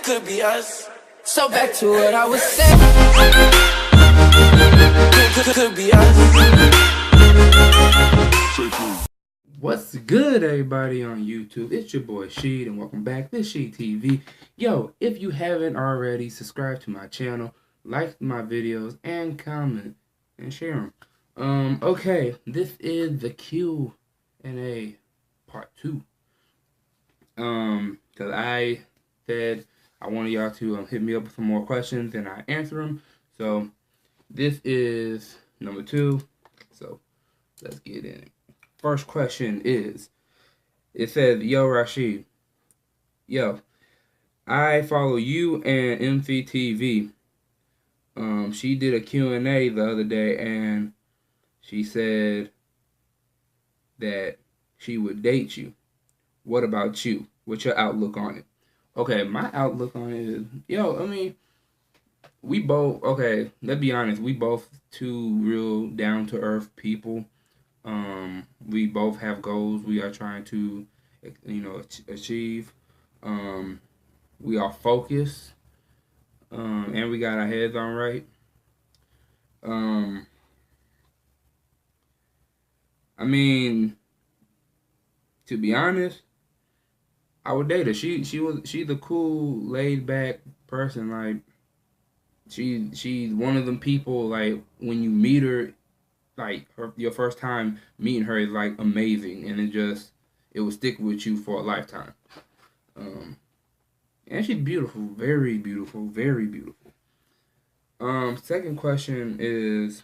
could be us. So back to what I was saying. Could be us. What's good, everybody on YouTube? It's your boy Sheed, and welcome back to Sheed TV. Yo, if you haven't already, subscribe to my channel, like my videos, and comment and share them. Okay, this is the Q&A part 2. Cause I said I wanted y'all to hit me up with some more questions, and I answer them. So this is number 2. So let's get in it. First question is, it says, yo, Rashid, yo, I follow you and MCTV. She did a Q&A the other day, and she said that she would date you. What about you? What's your outlook on it? Okay, my outlook on it is, yo, I mean, we both, okay, let's be honest, we both two real down-to-earth people. We both have goals we are trying to, achieve. We are focused, and we got our heads on right. I mean, to be honest, I would date her. She's a cool, laid back person. Like, she's one of them people, like, when you meet her, like, your first time meeting her is like amazing, and it will stick with you for a lifetime. And she's beautiful, very beautiful, very beautiful. Second question is,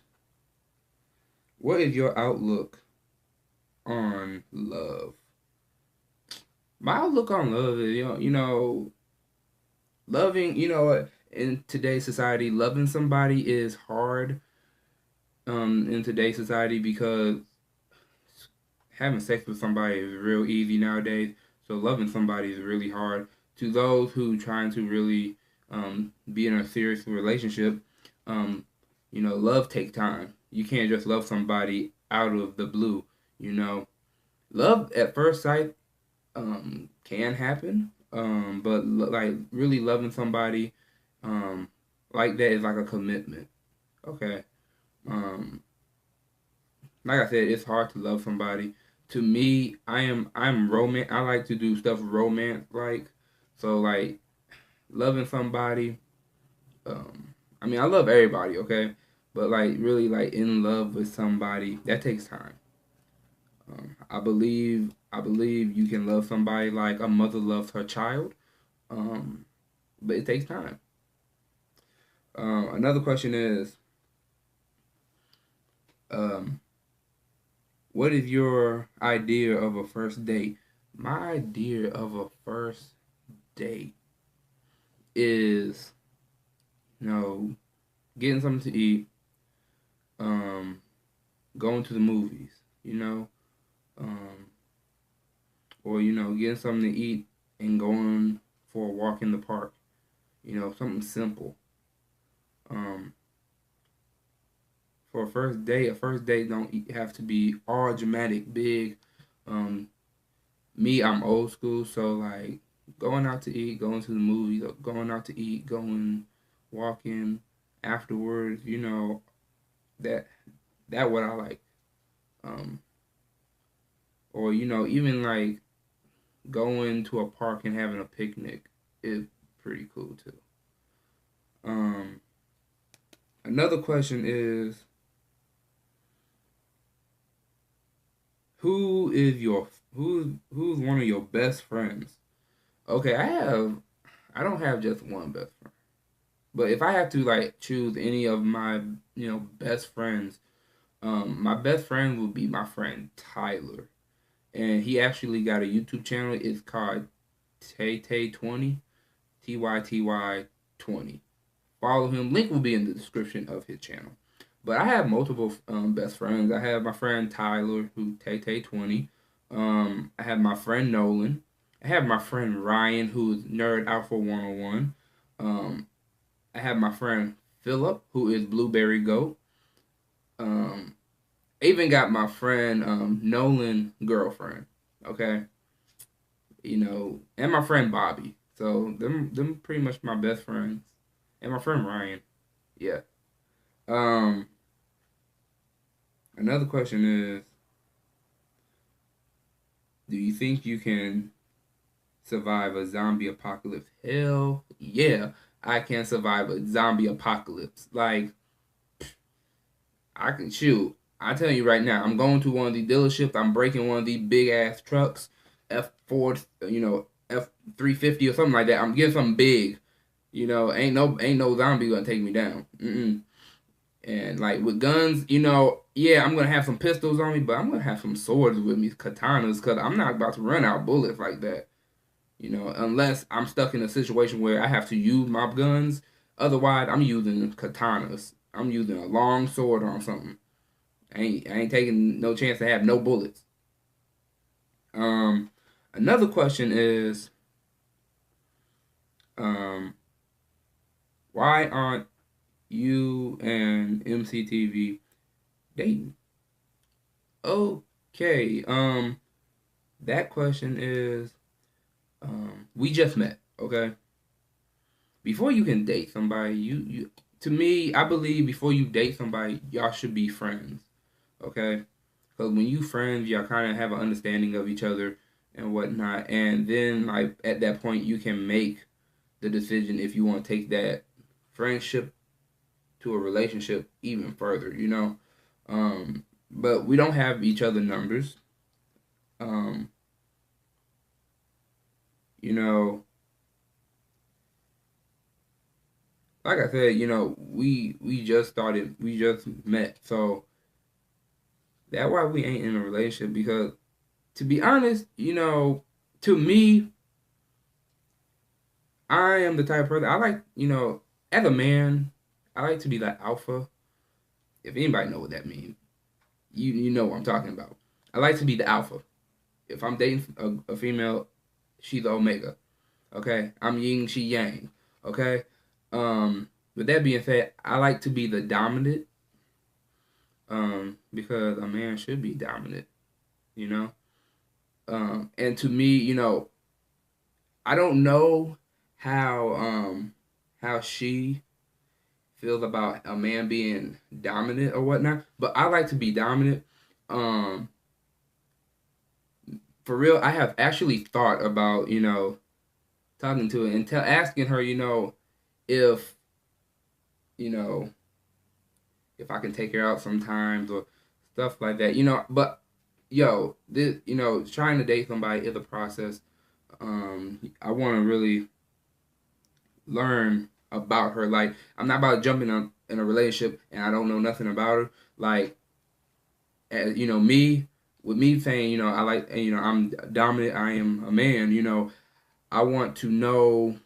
what is your outlook on love? My outlook on love is, loving, in today's society, loving somebody is hard. In today's society, because having sex with somebody is real easy nowadays. So loving somebody is really hard. To those who trying to really be in a serious relationship, love takes time. You can't just love somebody out of the blue. Love at first sight can happen, but like really loving somebody like that is like a commitment. Okay. Like I said, it's hard to love somebody. To me, I'm romance. I like to do stuff romance like. So like loving somebody. I mean, I love everybody, okay, but like really like in love with somebody, that takes time. I believe you can love somebody like a mother loves her child, but it takes time. Another question is, what is your idea of a first date? My idea of a first date is, getting something to eat, going to the movies, or, getting something to eat and going for a walk in the park, something simple. For a first date don't have to be all dramatic, big. Me, I'm old school, so like going out to eat, going to the movies, going out to eat, going walking afterwards, that what I like. Or even like going to a park and having a picnic is pretty cool too. Another question is, who's one of your best friends? Okay, I don't have just one best friend. But if I have to like choose any of my, best friends, my best friend would be my friend Tyler. And he actually got a YouTube channel. It's called Tay20, TYTY20. Follow him. Link will be in the description of his channel. But I have multiple best friends. I have my friend Tyler, who Tay20. I have my friend Nolan. I have my friend Ryan, who's Nerd Alpha 101. I have my friend Philip, who is Blueberry Goat. I even got my friend Nolan girlfriend. Okay, and my friend Bobby. So them pretty much my best friends. And my friend Ryan. Yeah. Um Another question is, do you think you can survive a zombie apocalypse? Hell yeah, I can survive a zombie apocalypse. Like, I can shoot. I tell you right now, I'm going to one of the dealerships. I'm breaking one of the big ass trucks, F4, F350 or something like that. I'm getting something big. Ain't no zombie gonna take me down. Mm-mm. And like with guns, yeah, I'm gonna have some pistols on me, but I'm gonna have some swords with me, katanas, cause I'm not about to run out bullets like that. Unless I'm stuck in a situation where I have to use my guns. Otherwise, I'm using katanas. I'm using a long sword on something. I ain't taking no chance to have no bullets. Um, Another question is, um, why aren't you and MCTV dating? Okay. That question is, we just met. Okay. Before you can date somebody, you to me, I believe before you date somebody, y'all should be friends. Okay. Because when you friends, y'all kind of have an understanding of each other and whatnot, and then like at that point, you can make the decision if you want to take that friendship to a relationship even further. But we don't have each other numbers. Um, you know, like I said, we just started, we just met, so that's why we ain't in a relationship. Because to be honest, to me, I am the type of person I like. As a man, I like to be like alpha. If anybody know what that means, you know what I'm talking about. I like to be the alpha. If I'm dating a female, she's the omega. Okay, I'm yin, she yang. Okay. With that being said, I like to be the dominant. Because a man should be dominant. You know. And to me, I don't know how she feels about a man being dominant or whatnot, but I like to be dominant. Um, for real, I have actually thought about talking to her and asking her, if you know if I can take her out sometimes or stuff like that. But this trying to date somebody is a process. I want to really learn about her. Like, I'm not about jumping in a relationship and I don't know nothing about her. Like, me, with me saying, I like, I'm dominant, I am a man, I want to know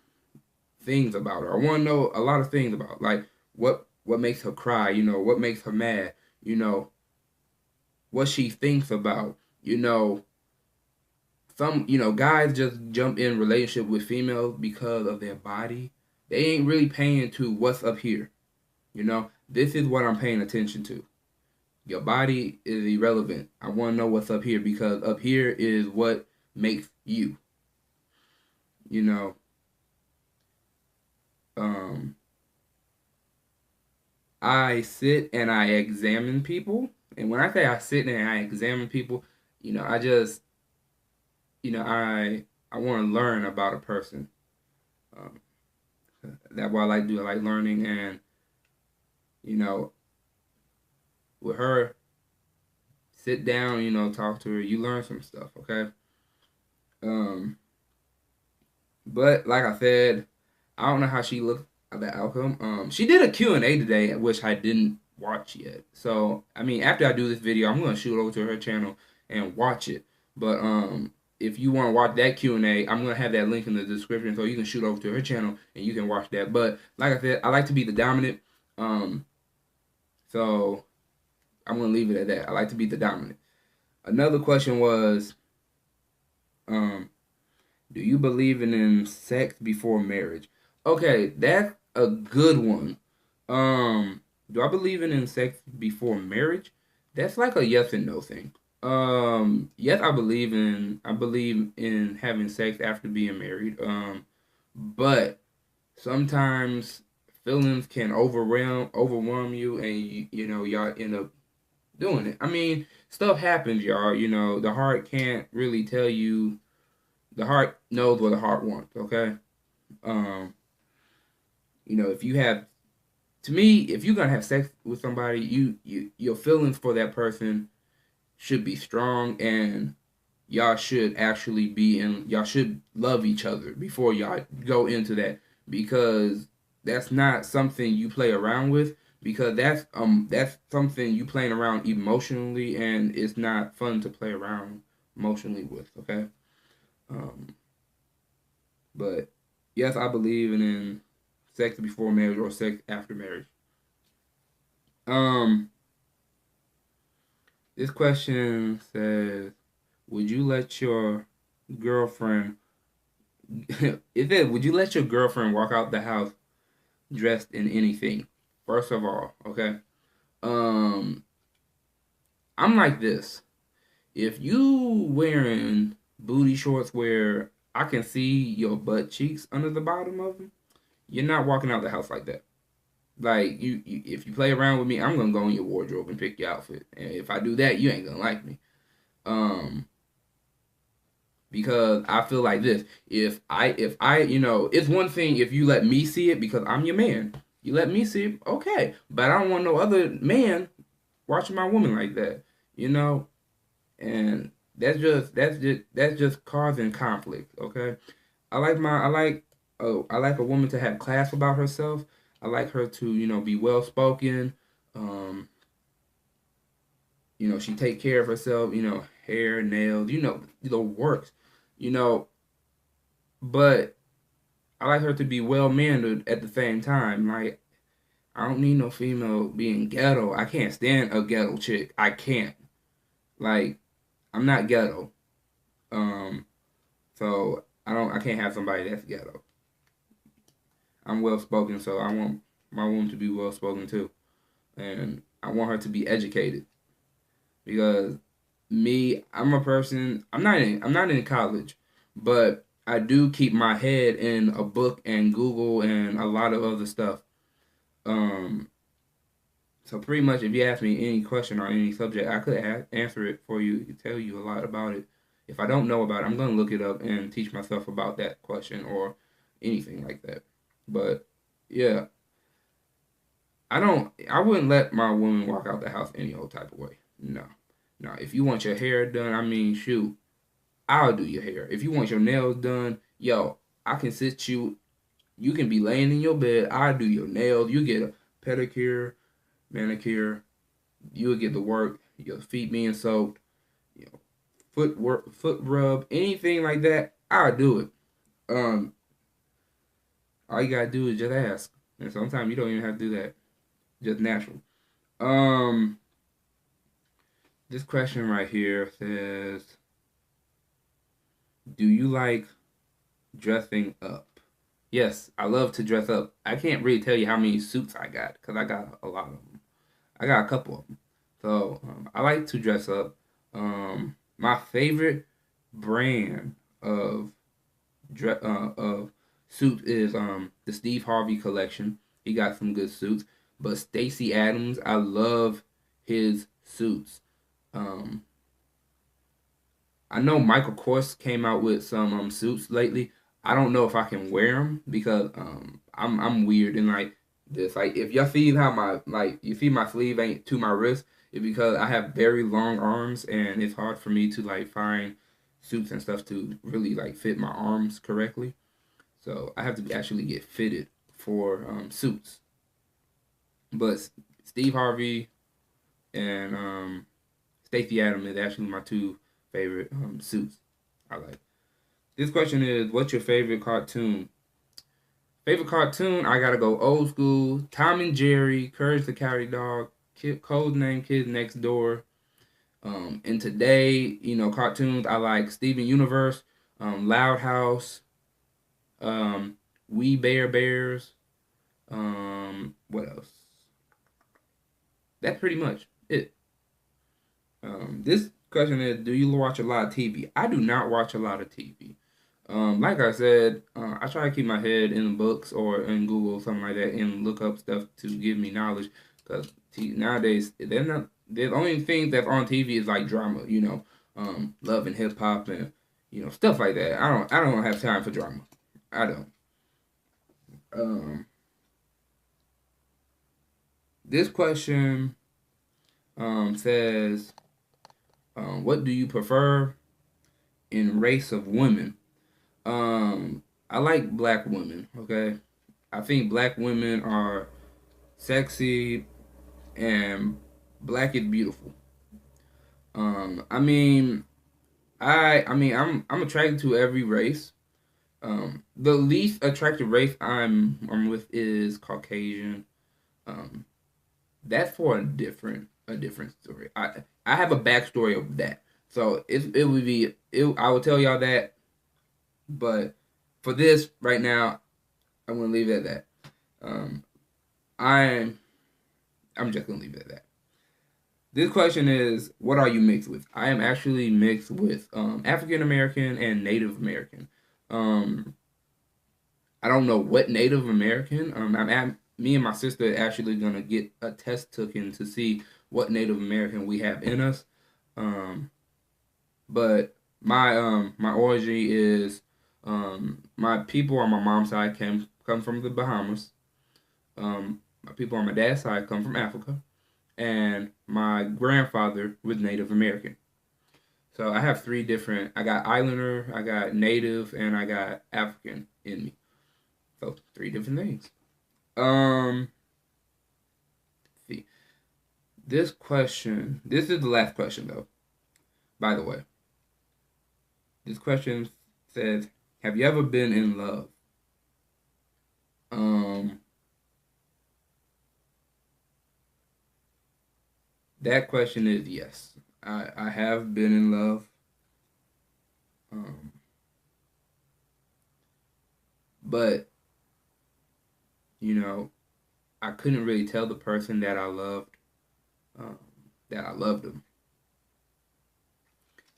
things about her. I want to know a lot of things about, like, what makes her cry, what makes her mad, you know, what she thinks about, some guys just jump in relationship with females because of their body. They ain't really paying to what's up here. This is what I'm paying attention to. Your body is irrelevant. I want to know what's up here, because up here is what makes you. You know, um, I sit and I examine people, and when I say I sit and I examine people, I just, I want to learn about a person. Um, that's what I like to do. I like learning, and you know, with her, sit down, talk to her. You learn some stuff, okay? Um, but like I said, I don't know how she looked at the outcome. She did a Q&A today, which I didn't watch yet. So, I mean, after I do this video, I'm going to shoot over to her channel and watch it. But if you want to watch that Q&A, I'm going to have that link in the description, so you can shoot over to her channel and you can watch that. But like I said, I like to be the dominant. So I'm going to leave it at that. I like to be the dominant. Another question was, do you believe in sex before marriage? Okay, that's a good one. Do I believe in sex before marriage? That's like a yes and no thing. Yes, I believe in having sex after being married. but sometimes feelings can overwhelm you, and y'all end up doing it. I mean, stuff happens, y'all. The heart can't really tell you. The heart knows what the heart wants. Okay. Um, if you have, to me, if you're gonna have sex with somebody, your feelings for that person should be strong, and y'all should love each other before y'all go into that, because that's not something you play around with, because that's something you playing around emotionally, and it's not fun to play around emotionally with. Okay. um but yes, I believe in sex before marriage or sex after marriage. um this question says, would you let your girlfriend it said, would you let your girlfriend walk out the house dressed in anything? First of all, okay. Um, I'm like this. If you wearing booty shorts where I can see your butt cheeks under the bottom of them, you're not walking out the house like that. Like if you play around with me, I'm gonna go in your wardrobe and pick your outfit. And if I do that, you ain't gonna like me. Um, because I feel like this. If I, it's one thing if you let me see it because I'm your man. You let me see it, okay. But I don't want no other man watching my woman like that, you know. And that's just causing conflict, okay. I like a woman to have class about herself. I like her to be well spoken. Um, she take care of herself. Hair, nails. The works. You know, but I like her to be well mannered at the same time. Like, I don't need no female being ghetto. I can't stand a ghetto chick. I can't. Like, I'm not ghetto. Um, so I can't have somebody that's ghetto. I'm well spoken, so I want my woman to be well spoken too. And I want her to be educated. Because me, I'm a person, I'm not in college, but I do keep my head in a book and Google and a lot of other stuff. Um, so pretty much, if you ask me any question on any subject, I could answer it for you, tell you a lot about it. If I don't know about it, I'm gonna look it up and teach myself about that question or anything like that. But yeah, I wouldn't let my woman walk out the house any old type of way. No, no. If you want your hair done, I mean, shoot, I'll do your hair. If you want your nails done, yo, I can sit you. You can be laying in your bed. I'll do your nails. You get a pedicure, manicure. You'll get the work. Your feet being soaked. You know, foot rub, anything like that. I'll do it. Um, all you gotta do is just ask, and sometimes you don't even have to do that. Just natural. Um, this question right here says, do you like dressing up? Yes, I love to dress up. I can't really tell you how many suits I got because I got a lot of them. I got a couple of them. So I like to dress up. My favorite brand of suit is the Steve Harvey collection. He got some good suits. But Stacy Adams, I love his suits. Um, I know Michael Kors came out with some suits lately. I don't know if I can wear them because I'm weird and like this. Like if y'all see how you see my sleeve ain't to my wrist, it's because I have very long arms and it's hard for me to like find suits and stuff to really like fit my arms correctly. So I have to actually get fitted for suits. But Steve Harvey and Stacey Adams is actually my two favorite suits I like. This question is, what's your favorite cartoon? Favorite cartoon, I gotta go old school. Tom and Jerry, Courage the Cowardly Dog, Code Name Kids Next Door. And today, cartoons, I like Steven Universe, Loud House, We Bear Bears. What else? That's pretty much it. This question is, do you watch a lot of TV? I do not watch a lot of TV. Like I said, I try to keep my head in the books or in Google or something like that and look up stuff to give me knowledge. Because nowadays, they're not the only thing that's on TV is like drama, love and hip hop and stuff like that. I don't have time for drama. I don't. Um, this question says, what do you prefer in race of women? I like black women. Okay, I think black women are sexy and black is beautiful. I mean, I'm attracted to every race. The least attractive race I'm with is Caucasian. Um, that's for a different story. I have a backstory of that, so it would be I will tell y'all that, but for this right now, I'm gonna leave it at that. Um, I'm I'm just gonna leave it at that. This question is, what are you mixed with? I am actually mixed with African American and Native American. Um, I don't know what Native American. Me and my sister actually gonna get a test taken to see what Native American we have in us. Um, but my origin is my people on my mom's side come from the Bahamas. My people on my dad's side come from Africa, and my grandfather was Native American. So I have three different. I got Islander, I got Native, and I got African in me. So three different things. Um, see, this question. This is the last question, though. By the way, this question says, "Have you ever been in love?" Um, that question is yes. I have been in love. Um, but you know, I couldn't really tell the person um, that I loved them.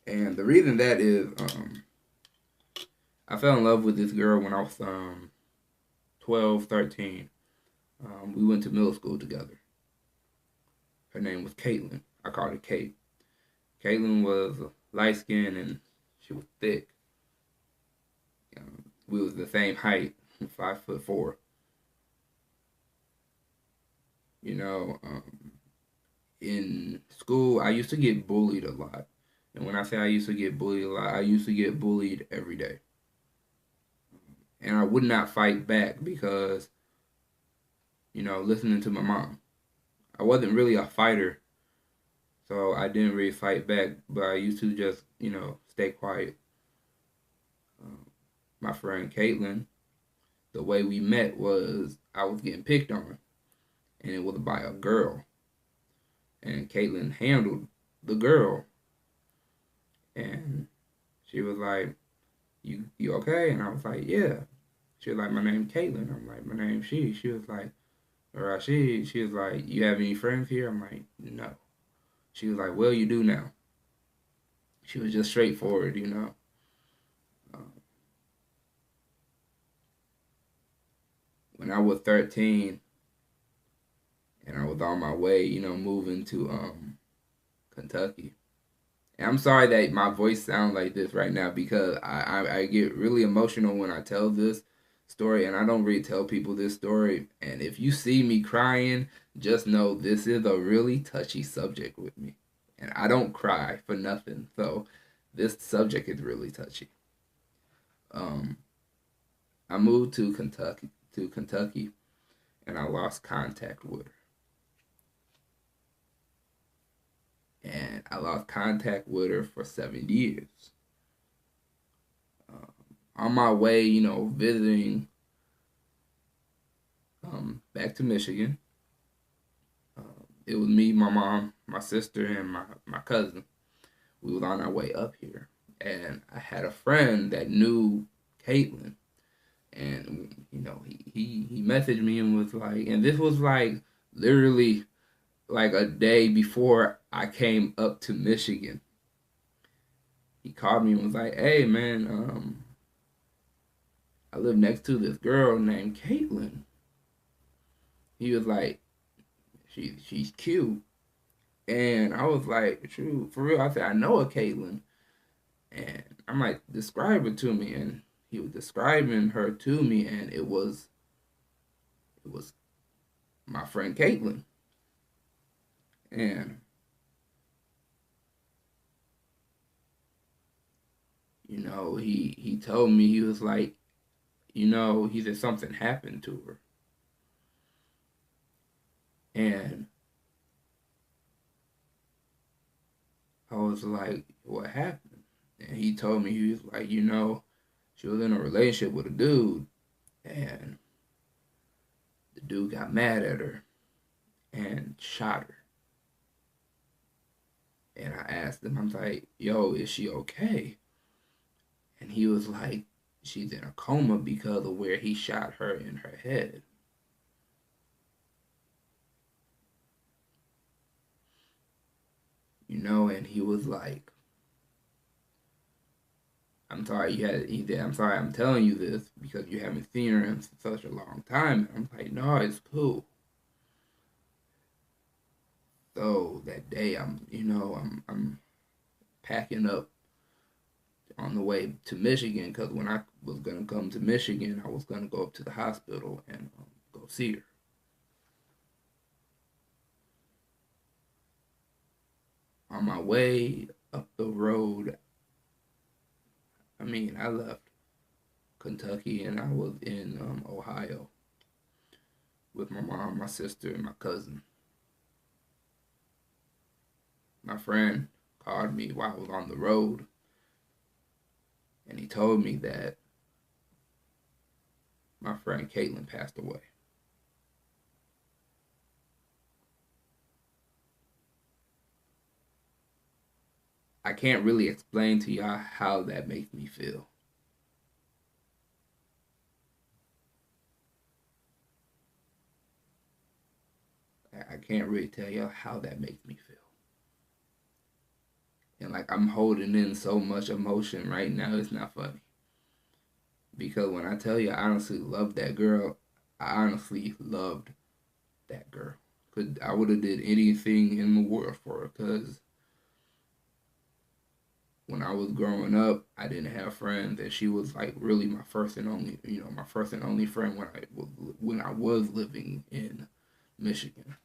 And the reason that is, I fell in love with this girl when I was 12, 13. We went to middle school together. Her name was Caitlin. I called her Kate. Caitlin was light skinned and she was thick. We was the same height, 5'4". You know, in school, I used to get bullied a lot. And when I say I used to get bullied a lot, I used to get bullied every day. And I would not fight back because, listening to my mom. I wasn't really a fighter, so I didn't really fight back, but I used to just, stay quiet. My friend Caitlin, the way we met was I was getting picked on, and it was by a girl. And Caitlin handled the girl, and she was like, "You okay?" And I was like, "Yeah." She was like, "My name Caitlin." I'm like, "My name's she." She was like, or she was like, "You have any friends here?" I'm like, "No." She was like, "Well, you do now." She was just straightforward. Um, when I was 13 and I was on my way, moving to Kentucky. And I'm sorry that my voice sounds like this right now because I get really emotional when I tell this story, and I don't really tell people this story. And if you see me crying, just know this is a really touchy subject with me. And I don't cry for nothing. So this subject is really touchy. Um, I moved to Kentucky, and I lost contact with her. And I lost contact with her for 7 years. On my way, visiting back to Michigan, it was me, my mom, my sister, and my cousin. We was on our way up here, and I had a friend that knew Caitlin, and he messaged me and was like, and this was like literally like a day before I came up to Michigan. He called me and was like, "Hey man, I live next to this girl named Caitlin. He was like, she's cute. And I was like, true, for real. I said, I know a Caitlin. And I'm like, describe her to me. And he was describing her to me, and it was my friend Caitlin. And he told me, he was like, he said something happened to her. And I was like, what happened? And he told me, he was like, she was in a relationship with a dude, and the dude got mad at her and shot her. And I asked him, I'm like, yo, is she okay? And he was like, she's in a coma because of where he shot her in her head. And he was like, I'm sorry he said, I'm sorry I'm telling you this because you haven't seen her in such a long time. And I'm like, no, it's cool. So that day I'm packing up on the way to Michigan, because when I was gonna come to Michigan, I was gonna go up to the hospital and go see her. On my way up the road, I left Kentucky and I was in Ohio with my mom, my sister, and my cousin. My friend called me while I was on the road, and he told me that my friend Caitlin passed away. I can't really explain to y'all how that makes me feel. I can't really tell y'all how that makes me feel. And like, I'm holding in so much emotion right now, it's not funny. Because when I tell you I honestly loved that girl, I honestly loved that girl. Cause I would have did anything in the world for her. Cause when I was growing up, I didn't have friends, and she was like really my first and only, my first and only friend when I was living in Michigan.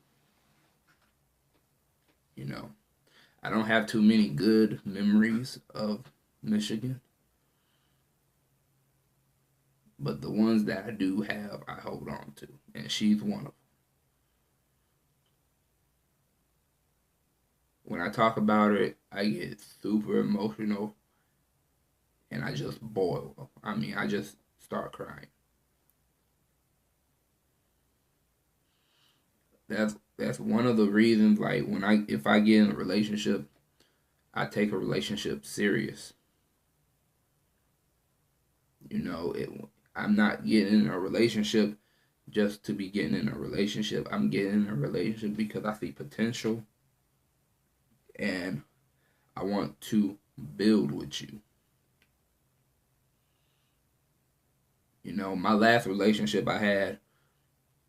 I don't have too many good memories of Michigan, but the ones that I do have, I hold on to, and she's one of them. When I talk about it, I get super emotional, and I just boil. I just start crying. That's one of the reasons. Like, if I get in a relationship, I take a relationship serious. I'm not getting in a relationship just to be getting in a relationship. I'm getting in a relationship because I see potential, and I want to build with you. My last relationship I had,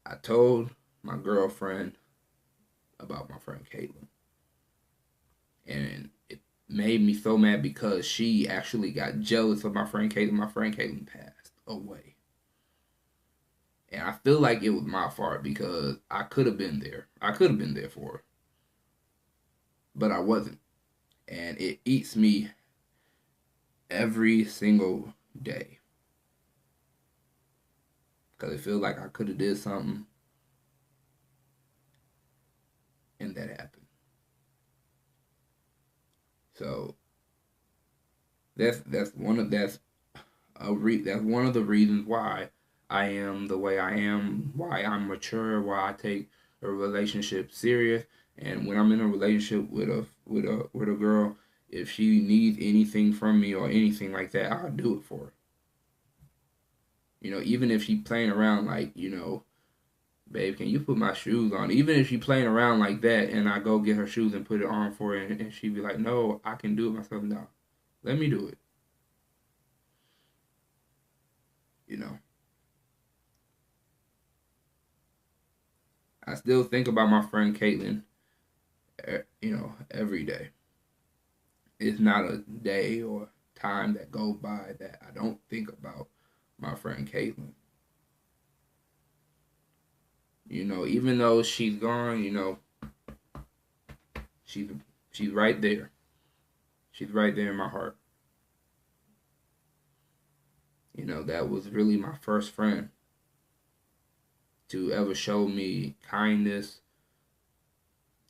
I told my girlfriend about my friend Caitlin. And it made me so mad because she actually got jealous of my friend Caitlin. My friend Caitlin passed away. And I feel like it was my fault because I could have been there. I could have been there for her. But I wasn't. And it eats me every single day. Because it feels like I could have did something, and that happened. So that's one of that's that's one of the reasons why I am the way I am, why I'm mature, why I take a relationship serious. And when I'm in a relationship with a girl, if she needs anything from me or anything like that, I'll do it for her. Even if she playing around like, babe, can you put my shoes on? Even if she playing around like that, and I go get her shoes and put it on for her, and she be like, no, I can do it myself. No, let me do it. you know. I still think about my friend Caitlin, you know, every day. It's not a day or time that goes by that I don't think about my friend Caitlin. You know, even though she's gone, you know, she's right there. She's right there in my heart. You know, that was really my first friend to ever show me kindness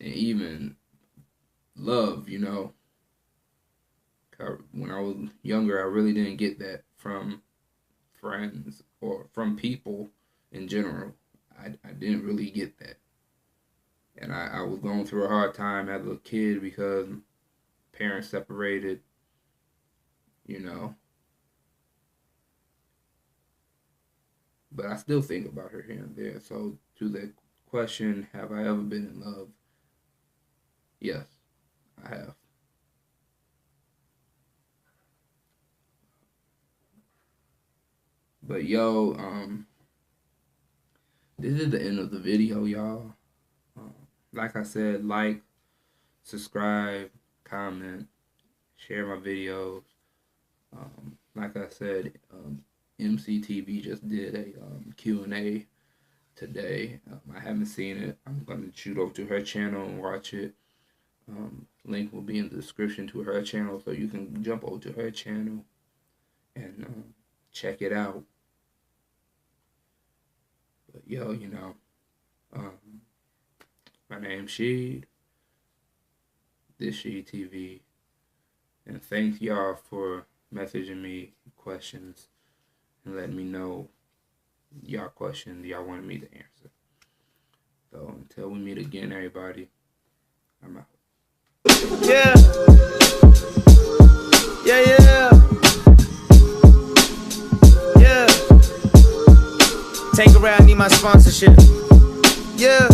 and even love, you know. When I was younger, I really didn't get that from friends or from people in general. I didn't really get that. And I was going through a hard time as a kid because parents separated, you know. But I still think about her here and there. So to the question, have I ever been in love? Yes, I have. But yo, this is the end of the video, y'all. Like I said, like, subscribe, comment, share my videos. Like I said, MCTV just did a Q&A today. I haven't seen it. I'm going to shoot over to her channel and watch it. Link will be in the description to her channel, so you can jump over to her channel and check it out. But yo, you know, my name's Sheed. This Sheed TV. And thank y'all for messaging me questions and letting me know y'all questions y'all wanted me to answer. So until we meet again, everybody, I'm out. Yeah. Yeah, yeah. Yeah. Tank around, need my sponsorship. Yeah.